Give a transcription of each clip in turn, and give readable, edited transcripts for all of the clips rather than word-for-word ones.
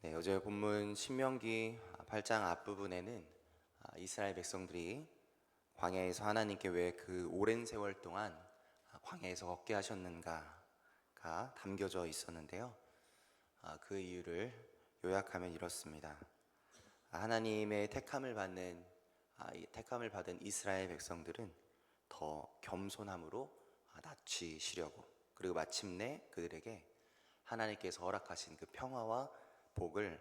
네, 어제 본문 신명기 8장 앞부분에는 이스라엘 백성들이 광야에서 하나님께 왜 그 오랜 세월 동안 광야에서 걷게 하셨는가가 담겨져 있었는데요. 그 이유를 요약하면 이렇습니다. 하나님의 택함을 받은 이스라엘 백성들은 더 겸손함으로 낮추시려고, 그리고 마침내 그들에게 하나님께서 허락하신 그 평화와 복을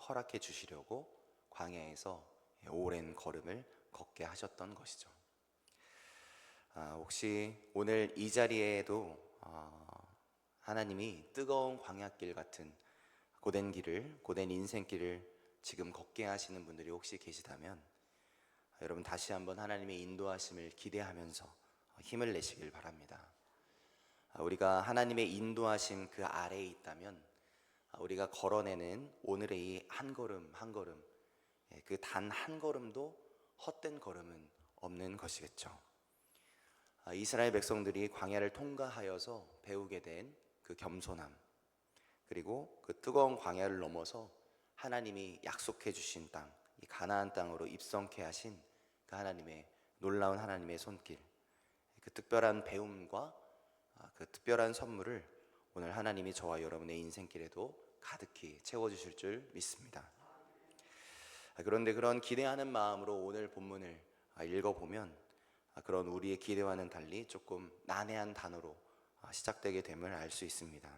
허락해 주시려고 광야에서 오랜 걸음을 걷게 하셨던 것이죠. 혹시 오늘 이 자리에도 하나님이 뜨거운 광야길 같은 고된 인생길을 지금 걷게 하시는 분들이 혹시 계시다면, 여러분 다시 한번 하나님의 인도하심을 기대하면서 힘을 내시길 바랍니다. 우리가 하나님의 인도하심 그 아래에 있다면 우리가 걸어내는 오늘의 이 한 걸음 한 걸음, 그 단 한 걸음도 헛된 걸음은 없는 것이겠죠. 이스라엘 백성들이 광야를 통과하여서 배우게 된 그 겸손함, 그리고 그 뜨거운 광야를 넘어서 하나님이 약속해 주신 땅, 이 가나안 땅으로 입성케 하신 그 하나님의 놀라운 하나님의 손길, 그 특별한 배움과 그 특별한 선물을 오늘 하나님이 저와 여러분의 인생길에도 가득히 채워주실 줄 믿습니다. 그런데 그런 기대하는 마음으로 오늘 본문을 읽어보면 그런 우리의 기대와는 달리 조금 난해한 단어로 시작되게 됨을 알 수 있습니다.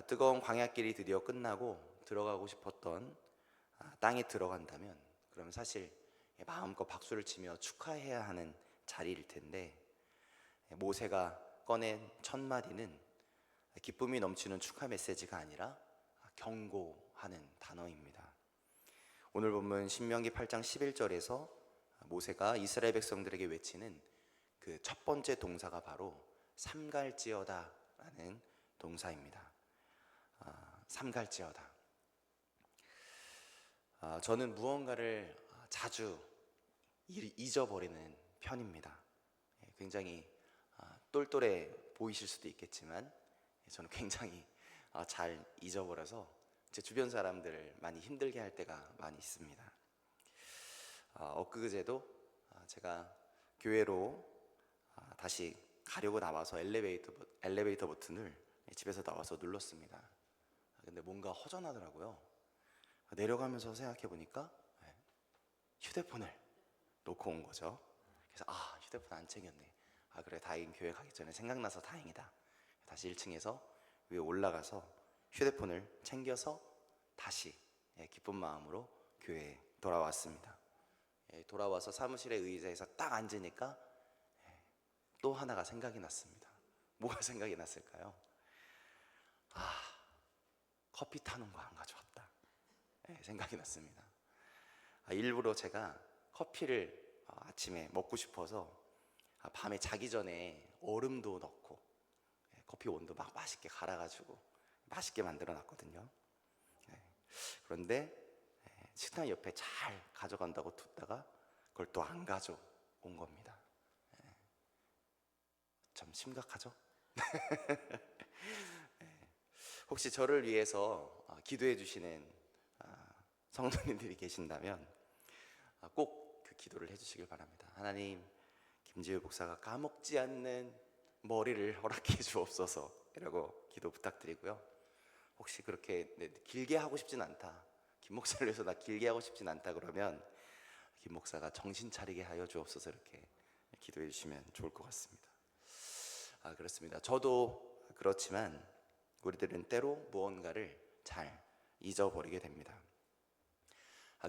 뜨거운 광야길이 드디어 끝나고 들어가고 싶었던 땅에 들어간다면, 그럼 사실 마음껏 박수를 치며 축하해야 하는 자리일 텐데, 모세가 꺼낸 첫 마디는 기쁨이 넘치는 축하 메시지가 아니라 경고하는 단어입니다. 오늘 본문 신명기 8장 11절에서 모세가 이스라엘 백성들에게 외치는 그 첫 번째 동사가 바로 삼갈지어다 라는 동사입니다. 삼갈지어다. 저는 무언가를 자주 잊어버리는 편입니다. 굉장히 똘똘해 보이실 수도 있겠지만 저는 굉장히 잘 잊어버려서 제 주변 사람들을 많이 힘들게 할 때가 많이 있습니다. 엊그제도 제가 교회로 다시 가려고 나와서 엘리베이터 버튼을 집에서 나와서 눌렀습니다. 근데 뭔가 허전하더라고요. 내려가면서 생각해 보니까 휴대폰을 놓고 온 거죠. 그래서 휴대폰 안 챙겼네. 그래, 다행 교회 가기 전에 생각나서 다행이다. 다시 1층에서 위에 올라가서 휴대폰을 챙겨서 다시 기쁜 마음으로 교회에 돌아왔습니다. 돌아와서 사무실의 의자에서 딱 앉으니까 또 하나가 생각이 났습니다. 뭐가 생각이 났을까요? 커피 타는 거 안 가져왔다. 생각이 났습니다. 일부러 제가 커피를 아침에 먹고 싶어서 밤에 자기 전에 얼음도 넣고 커피 온도 막 맛있게 갈아가지고 맛있게 만들어 놨거든요. 그런데 식탁 옆에 잘 가져간다고 뒀다가 그걸 또 안 가져온 겁니다. 참 심각하죠? 혹시 저를 위해서 기도해 주시는 성도님들이 계신다면 꼭 그 기도를 해주시길 바랍니다. 하나님, 김지우 목사가 까먹지 않는 머리를 허락해 주옵소서 이라고 기도 부탁드리고요. 혹시 그렇게 길게 하고 싶진 않다, 김 목사를 위해서 나 길게 하고 싶진 않다 그러면 김 목사가 정신 차리게 하여 주옵소서 이렇게 기도해 주시면 좋을 것 같습니다. 그렇습니다. 저도 그렇지만 우리들은 때로 무언가를 잘 잊어버리게 됩니다.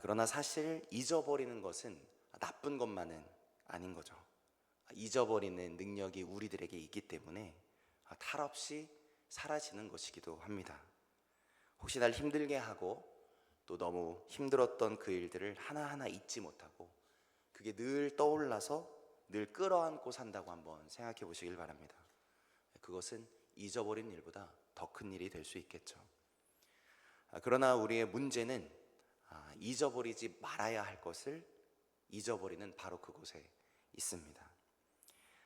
그러나 사실 잊어버리는 것은 나쁜 것만은 아닌 거죠. 잊어버리는 능력이 우리들에게 있기 때문에 탈없이 사라지는 것이기도 합니다. 혹시 날 힘들게 하고 또 너무 힘들었던 그 일들을 하나하나 잊지 못하고 그게 늘 떠올라서 늘 끌어안고 산다고 한번 생각해 보시길 바랍니다. 그것은 잊어버린 일보다 더 큰 일이 될 수 있겠죠. 그러나 우리의 문제는 잊어버리지 말아야 할 것을 잊어버리는 바로 그곳에 있습니다.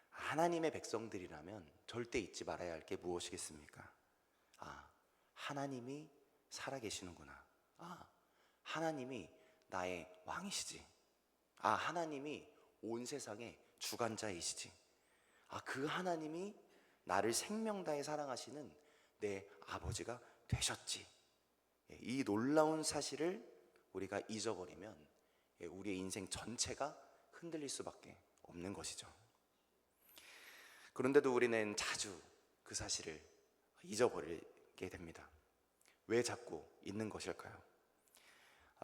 하나님의 백성들이라면 절대 잊지 말아야 할 게 무엇이겠습니까? 하나님이 살아계시는구나. 하나님이 나의 왕이시지. 하나님이 온 세상의 주관자이시지. 그 하나님이 나를 생명 다해 사랑하시는 내 아버지가 되셨지. 이 놀라운 사실을 우리가 잊어버리면 우리의 인생 전체가 흔들릴 수밖에 없는 것이죠. 그런데도 우리는 자주 그 사실을 잊어버리게 됩니다. 왜 자꾸 잊는 것일까요?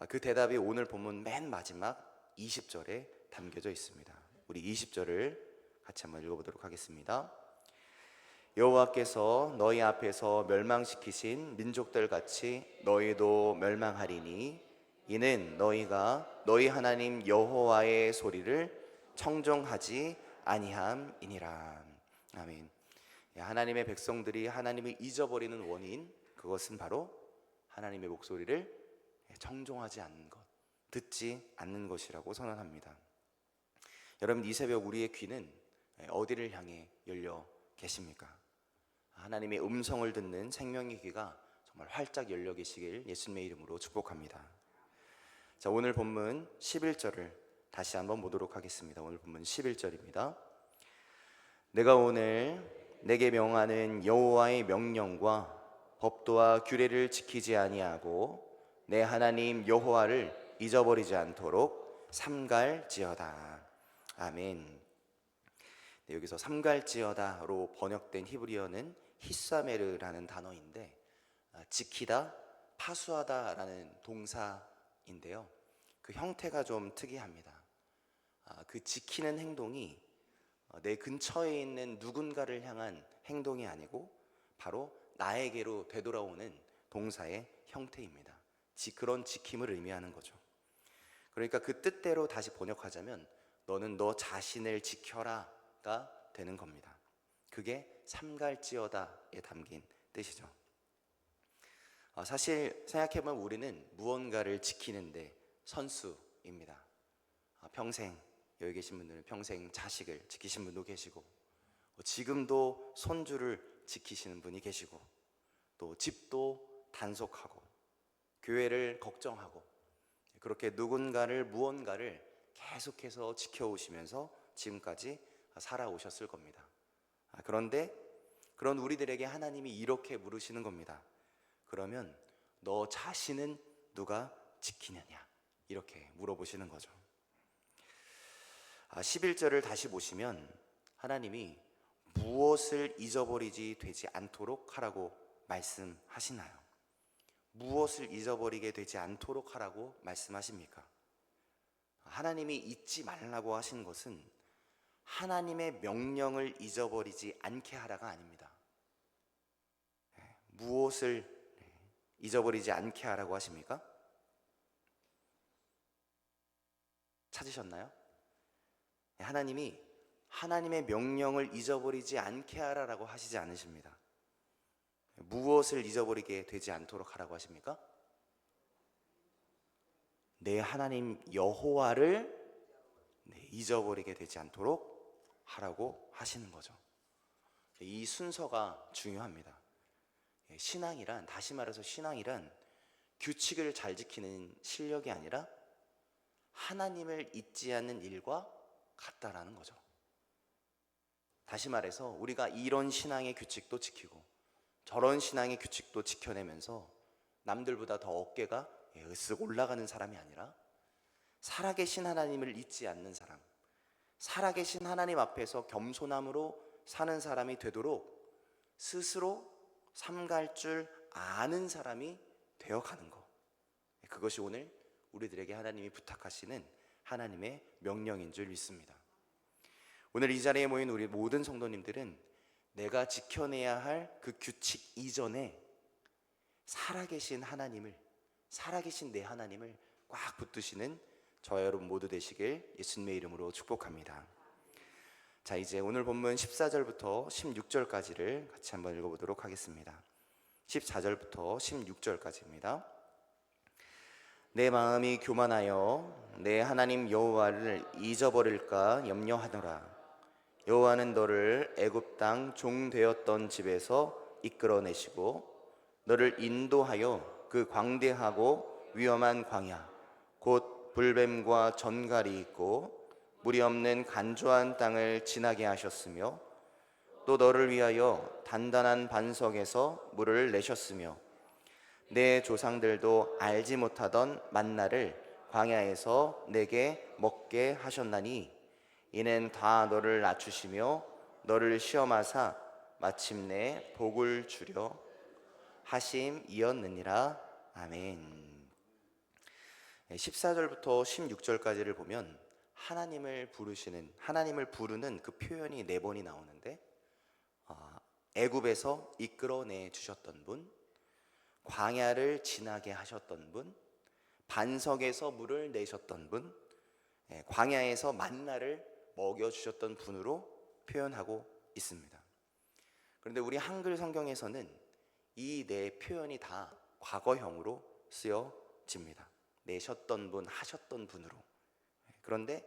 그 대답이 오늘 본문 맨 마지막 20절에 담겨져 있습니다. 우리 20절을 같이 한번 읽어보도록 하겠습니다. 여호와께서 너희 앞에서 멸망시키신 민족들 같이 너희도 멸망하리니 이는 너희가 너희 하나님 여호와의 소리를 청종하지 아니함이니라. 아멘. 하나님의 백성들이 하나님을 잊어버리는 원인, 그것은 바로 하나님의 목소리를 청종하지 않는 것, 듣지 않는 것이라고 선언합니다. 여러분, 이 새벽 우리의 귀는 어디를 향해 열려 계십니까? 하나님의 음성을 듣는 생명의 귀가 정말 활짝 열려 계시길 예수님의 이름으로 축복합니다. 자, 오늘 본문 11절을 다시 한번 보도록 하겠습니다. 오늘 본문 11절입니다. 내가 오늘 내게 명하는 여호와의 명령과 법도와 규례를 지키지 아니하고 내 하나님 여호와를 잊어버리지 않도록 삼갈지어다. 아멘. 여기서 삼갈지어다로 번역된 히브리어는 히사메르라는 단어인데 지키다, 파수하다라는 동사인데요, 그 형태가 좀 특이합니다. 그 지키는 행동이 내 근처에 있는 누군가를 향한 행동이 아니고 바로 나에게로 되돌아오는 동사의 형태입니다. 그런 지킴을 의미하는 거죠. 그러니까 그 뜻대로 다시 번역하자면 너는 너 자신을 지켜라가 되는 겁니다. 그게 삼갈지어다에 담긴 뜻이죠. 사실 생각해보면 우리는 무언가를 지키는데 선수입니다. 평생, 여기 계신 분들은 평생 자식을 지키신 분도 계시고, 지금도 손주를 지키시는 분이 계시고, 또 집도 단속하고 교회를 걱정하고, 그렇게 누군가를, 무언가를 계속해서 지켜오시면서 지금까지 살아오셨을 겁니다. 그런데 그런 우리들에게 하나님이 이렇게 물으시는 겁니다. 그러면 너 자신은 누가 지키느냐? 이렇게 물어보시는 거죠. 11절을 다시 보시면 하나님이 무엇을 잊어버리지 되지 않도록 하라고 말씀하시나요? 무엇을 잊어버리게 되지 않도록 하라고 말씀하십니까? 하나님이 잊지 말라고 하신 것은 하나님의 명령을 잊어버리지 않게 하라가 아닙니다. 무엇을 잊어버리지 않게 하라고 하십니까? 찾으셨나요? 하나님이 하나님의 명령을 잊어버리지 않게 하라고 하시지 않으십니다. 무엇을 잊어버리게 되지 않도록 하라고 하십니까? 내 하나님 여호와를 잊어버리게 되지 않도록 하라고 하시는 거죠. 이 순서가 중요합니다. 신앙이란, 다시 말해서 신앙이란 규칙을 잘 지키는 실력이 아니라 하나님을 잊지 않는 일과 같다라는 거죠. 다시 말해서 우리가 이런 신앙의 규칙도 지키고 저런 신앙의 규칙도 지켜내면서 남들보다 더 어깨가 으쓱 올라가는 사람이 아니라 살아계신 하나님을 잊지 않는 사람, 살아계신 하나님 앞에서 겸손함으로 사는 사람이 되도록 스스로 삼갈 줄 아는 사람이 되어가는 것, 그것이 오늘 우리들에게 하나님이 부탁하시는 하나님의 명령인 줄 믿습니다. 오늘 이 자리에 모인 우리 모든 성도님들은 내가 지켜내야 할 그 규칙 이전에 살아계신 하나님을, 살아계신 내 하나님을 꽉 붙드시는 저와 여러분 모두 되시길 예수님의 이름으로 축복합니다. 자, 이제 오늘 본문 14절부터 16절까지를 같이 한번 읽어보도록 하겠습니다. 14절부터 16절까지입니다. 내 마음이 교만하여 내 하나님 여호와를 잊어버릴까 염려하노라. 여호와는 너를 애굽 땅 종 되었던 집에서 이끌어내시고 너를 인도하여 그 광대하고 위험한 광야, 곧 불뱀과 전갈이 있고 물이 없는 간조한 땅을 지나게 하셨으며, 또 너를 위하여 단단한 반석에서 물을 내셨으며, 내 조상들도 알지 못하던 만나를 광야에서 내게 먹게 하셨나니, 이는 다 너를 낮추시며 너를 시험하사 마침내 복을 주려 하심이었느니라. 아멘. 14절부터 16절까지를 보면 하나님을 부르는 그 표현이 4번이 나오는데, 애굽에서 이끌어내 주셨던 분, 광야를 지나게 하셨던 분, 반석에서 물을 내셨던 분, 광야에서 만나를 먹여주셨던 분으로 표현하고 있습니다. 그런데 우리 한글 성경에서는 이 4 표현이 다 과거형으로 쓰여집니다. 내셨던 분, 하셨던 분으로. 그런데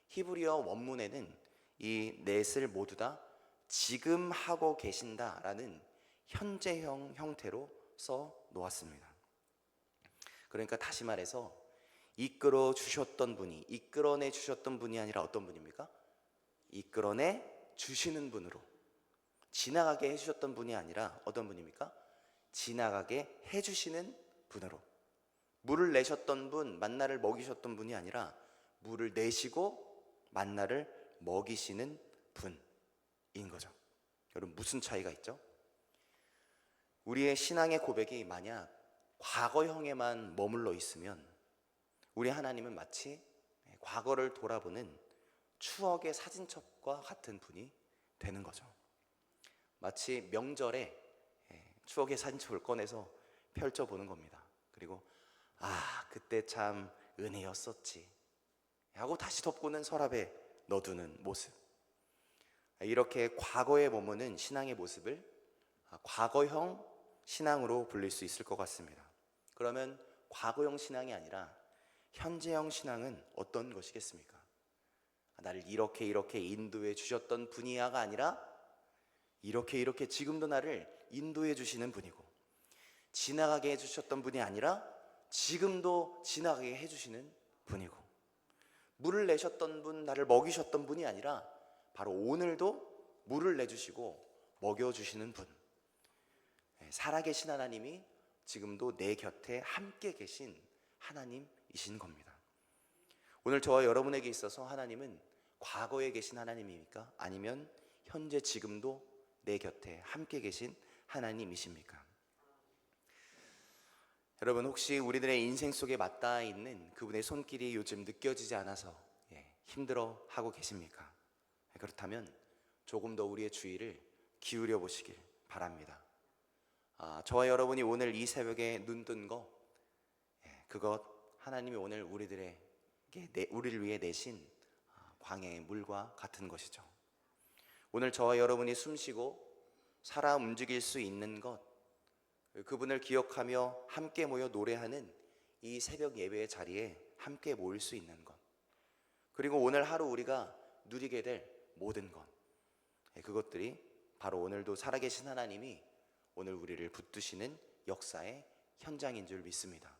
히브리어 원문에는 이 넷을 모두 다 지금 하고 계신다라는 현재형 형태로 써 놓았습니다. 그러니까 다시 말해서 이끌어 주셨던 분이, 이끌어내 주셨던 분이 아니라 어떤 분입니까? 이끌어내 주시는 분으로, 지나가게 해주셨던 분이 아니라 어떤 분입니까? 지나가게 해주시는 분으로, 물을 내셨던 분, 만나를 먹이셨던 분이 아니라 물을 내시고 만나를 먹이시는 분인 거죠. 여러분, 무슨 차이가 있죠? 우리의 신앙의 고백이 만약 과거형에만 머물러 있으면 우리 하나님은 마치 과거를 돌아보는 추억의 사진첩과 같은 분이 되는 거죠. 마치 명절에 추억의 사진첩을 꺼내서 펼쳐보는 겁니다. 그리고 그때 참 은혜였었지 하고 다시 덮고는 서랍에 넣어두는 모습. 이렇게 과거에 머무는 신앙의 모습을 과거형 신앙으로 불릴 수 있을 것 같습니다. 그러면 과거형 신앙이 아니라 현재형 신앙은 어떤 것이겠습니까? 나를 이렇게 인도해 주셨던 분이야가 아니라 이렇게 지금도 나를 인도해 주시는 분이고, 지나가게 해주셨던 분이 아니라 지금도 지나가게 해주시는 분이고, 물을 내셨던 분, 나를 먹이셨던 분이 아니라 바로 오늘도 물을 내주시고 먹여주시는 분, 살아계신 하나님이 지금도 내 곁에 함께 계신 하나님이신 겁니다. 오늘 저와 여러분에게 있어서 하나님은 과거에 계신 하나님입니까? 아니면 현재 지금도 내 곁에 함께 계신 하나님이십니까? 여러분, 혹시 우리들의 인생 속에 맞닿아 있는 그분의 손길이 요즘 느껴지지 않아서 힘들어하고 계십니까? 그렇다면 조금 더 우리의 주의를 기울여 보시길 바랍니다. 저와 여러분이 오늘 이 새벽에 눈 뜬 거, 그것 하나님이 오늘 우리를 위해 내신 광야의 물과 같은 것이죠. 오늘 저와 여러분이 숨쉬고 살아 움직일 수 있는 것, 그분을 기억하며 함께 모여 노래하는 이 새벽 예배의 자리에 함께 모일 수 있는 것, 그리고 오늘 하루 우리가 누리게 될 모든 것, 그것들이 바로 오늘도 살아계신 하나님이 오늘 우리를 붙드시는 역사의 현장인 줄 믿습니다.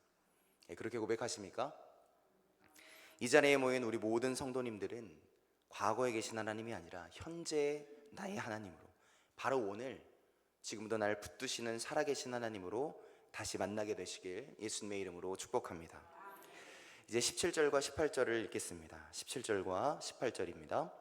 그렇게 고백하십니까? 이 자리에 모인 우리 모든 성도님들은 과거에 계신 하나님이 아니라 현재의 나의 하나님으로, 바로 오늘 지금도 날 붙드시는 살아계신 하나님으로 다시 만나게 되시길 예수님의 이름으로 축복합니다. 이제 17절과 18절을 읽겠습니다. 17절과 18절입니다.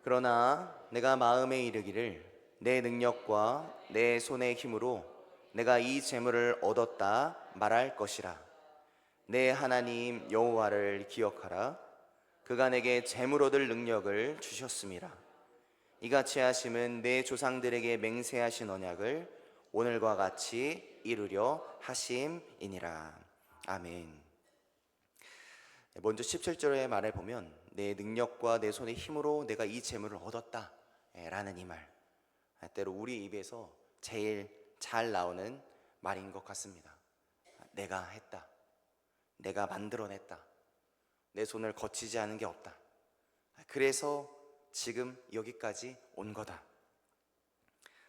그러나 내가 마음에 이르기를 내 능력과 내 손의 힘으로 내가 이 재물을 얻었다 말할 것이라. 내 하나님 여호와를 기억하라. 그가 내게 재물 얻을 능력을 주셨음이라. 이같이 하심은 내 조상들에게 맹세하신 언약을 오늘과 같이 이루려 하심이니라. 아멘. 먼저 17절의 말을 보면 내 능력과 내 손의 힘으로 내가 이 재물을 얻었다 라는 이 말, 때로 우리 입에서 제일 잘 나오는 말인 것 같습니다. 내가 했다, 내가 만들어냈다, 내 손을 거치지 않은 게 없다, 그래서 지금 여기까지 온 거다.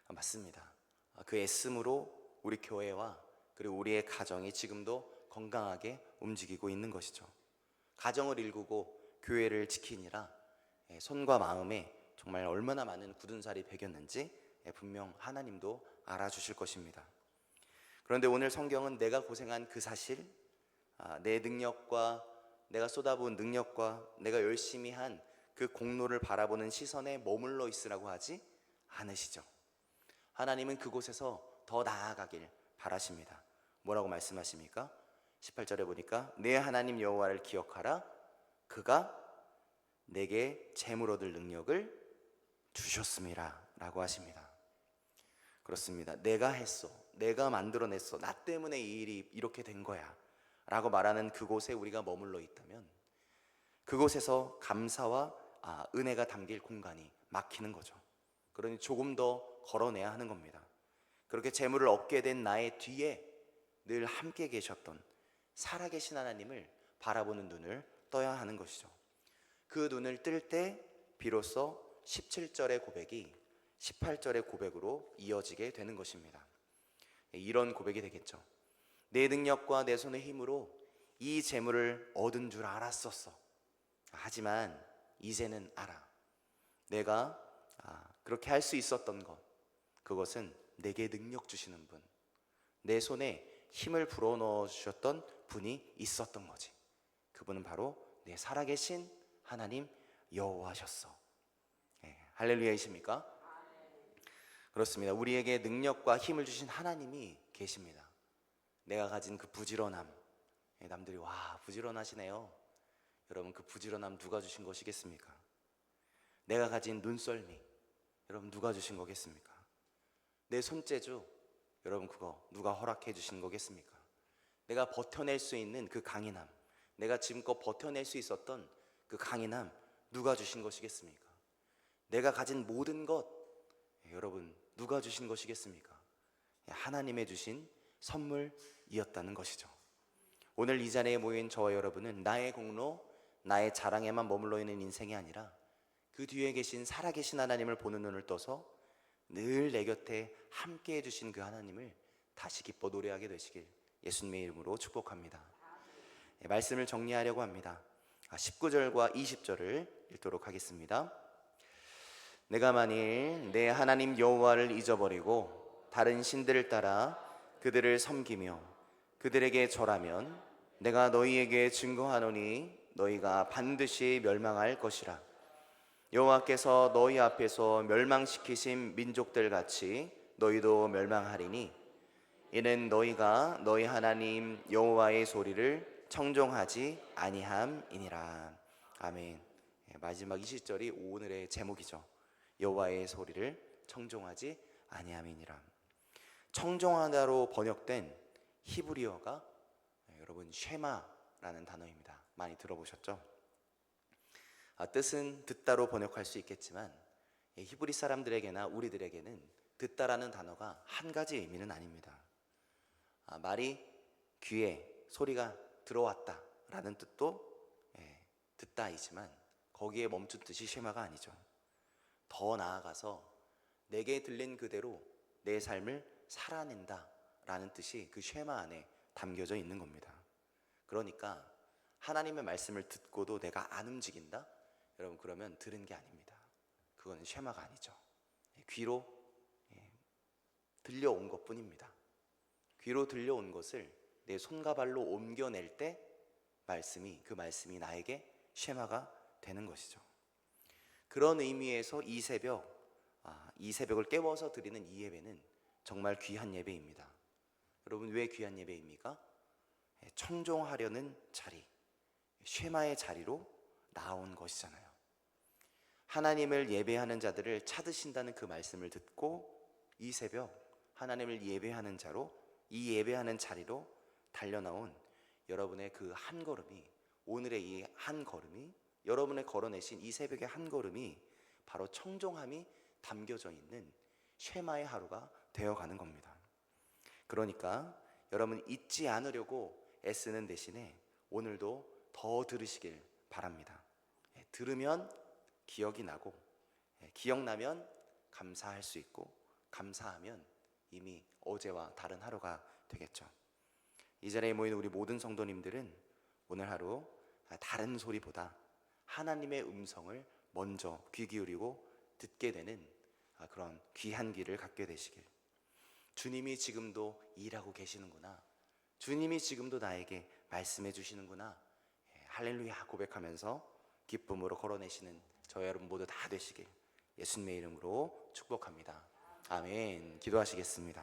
맞습니다. 그 애씀으로 우리 교회와 그리고 우리의 가정이 지금도 건강하게 움직이고 있는 것이죠. 가정을 일구고 교회를 지키니라 손과 마음에 정말 얼마나 많은 굳은 살이 배겼는지 분명 하나님도 알아주실 것입니다. 그런데 오늘 성경은 내가 고생한 그 사실, 내 능력과 내가 쏟아부은 능력과 내가 열심히 한 그 공로를 바라보는 시선에 머물러 있으라고 하지 않으시죠. 하나님은 그곳에서 더 나아가길 바라십니다. 뭐라고 말씀하십니까? 18절에 보니까 내 하나님 여호와를 기억하라. 그가 내게 재물 얻을 능력을 주셨음이라 라고 하십니다. 그렇습니다. 내가 했어, 내가 만들어냈어, 나 때문에 이 일이 이렇게 된 거야 라고 말하는 그곳에 우리가 머물러 있다면 그곳에서 감사와 은혜가 담길 공간이 막히는 거죠. 그러니 조금 더 걸어내야 하는 겁니다. 그렇게 재물을 얻게 된 나의 뒤에 늘 함께 계셨던 살아계신 하나님을 바라보는 눈을 떠야 하는 것이죠. 그 눈을 뜰 때 비로소 17절의 고백이 18절의 고백으로 이어지게 되는 것입니다. 이런 고백이 되겠죠. 내 능력과 내 손의 힘으로 이 재물을 얻은 줄 알았었어. 하지만 이제는 알아. 내가 그렇게 할 수 있었던 것, 그것은 내게 능력 주시는 분, 내 손에 힘을 불어넣어 주셨던 분이 있었던 거지. 그분은 바로 내 살아계신 하나님 여호와셨어. 할렐루야이십니까? 그렇습니다. 우리에게 능력과 힘을 주신 하나님이 계십니다. 내가 가진 그 부지런함, 남들이 와 부지런하시네요. 여러분 그 부지런함 누가 주신 것이겠습니까? 내가 가진 눈썰미, 여러분 누가 주신 거겠습니까? 내 손재주, 여러분 그거 누가 허락해 주신 거겠습니까? 내가 버텨낼 수 있는 그 강인함, 내가 지금껏 버텨낼 수 있었던 그 강인함 누가 주신 것이겠습니까? 내가 가진 모든 것, 여러분 누가 주신 것이겠습니까? 하나님의 주신 선물이었다는 것이죠. 오늘 이 자리에 모인 저와 여러분은 나의 공로, 나의 자랑에만 머물러 있는 인생이 아니라 그 뒤에 계신 살아계신 하나님을 보는 눈을 떠서 늘 내 곁에 함께 해주신 그 하나님을 다시 기뻐 노래하게 되시길 예수님의 이름으로 축복합니다. 말씀을 정리하려고 합니다. 19절과 20절을 읽도록 하겠습니다. 내가 만일 내 하나님 여호와를 잊어버리고 다른 신들을 따라 그들을 섬기며 그들에게 절하면 내가 너희에게 증거하노니 너희가 반드시 멸망할 것이라. 여호와께서 너희 앞에서 멸망시키신 민족들 같이 너희도 멸망하리니 이는 너희가 너희 하나님 여호와의 소리를 청종하지 아니함이니라. 아멘. 마지막 20절이 오늘의 제목이죠. 여호와의 소리를 청종하지 아니함이니라. 청종하다로 번역된 히브리어가 여러분 쉐마라는 단어입니다. 많이 들어보셨죠? 뜻은 듣다로 번역할 수 있겠지만 히브리 사람들에게나 우리들에게는 듣다라는 단어가 한 가지 의미는 아닙니다. 말이 귀에 소리가 들어왔다라는 뜻도 듣다이지만 거기에 멈춘 뜻이 쉐마가 아니죠. 더 나아가서 내게 들린 그대로 내 삶을 살아낸다라는 뜻이 그 쉐마 안에 담겨져 있는 겁니다. 그러니까 하나님의 말씀을 듣고도 내가 안 움직인다? 여러분 그러면 들은 게 아닙니다. 그건 쉐마가 아니죠. 귀로 들려온 것뿐입니다. 귀로 들려온 것을 내 손과 발로 옮겨낼 때 그 말씀이 나에게 쉐마가 되는 것이죠. 그런 의미에서 이 새벽을 깨워서 드리는 이 예배는 정말 귀한 예배입니다. 여러분 왜 귀한 예배입니까? 청종하려는 자리, 쉐마의 자리로 나온 것이잖아요. 하나님을 예배하는 자들을 찾으신다는 그 말씀을 듣고 이 새벽 하나님을 예배하는 자로, 이 예배하는 자리로 달려나온 여러분의 그 한 걸음이, 오늘의 이 한 걸음이, 여러분의 걸어내신 이 새벽의 한 걸음이 바로 청종함이 담겨져 있는 쉐마의 하루가 되어가는 겁니다. 그러니까 여러분 잊지 않으려고 애쓰는 대신에 오늘도 더 들으시길 바랍니다. 들으면 기억이 나고, 기억나면 감사할 수 있고, 감사하면 이미 어제와 다른 하루가 되겠죠. 이 자리에 모인 우리 모든 성도님들은 오늘 하루 다른 소리보다 하나님의 음성을 먼저 귀 기울이고 듣게 되는 그런 귀한 길을 갖게 되시길. 주님이 지금도 일하고 계시는구나, 주님이 지금도 나에게 말씀해 주시는구나, 할렐루야 고백하면서 기쁨으로 걸어내시는 저희 여러분 모두 다 되시길 예수님의 이름으로 축복합니다. 아멘. 기도하시겠습니다.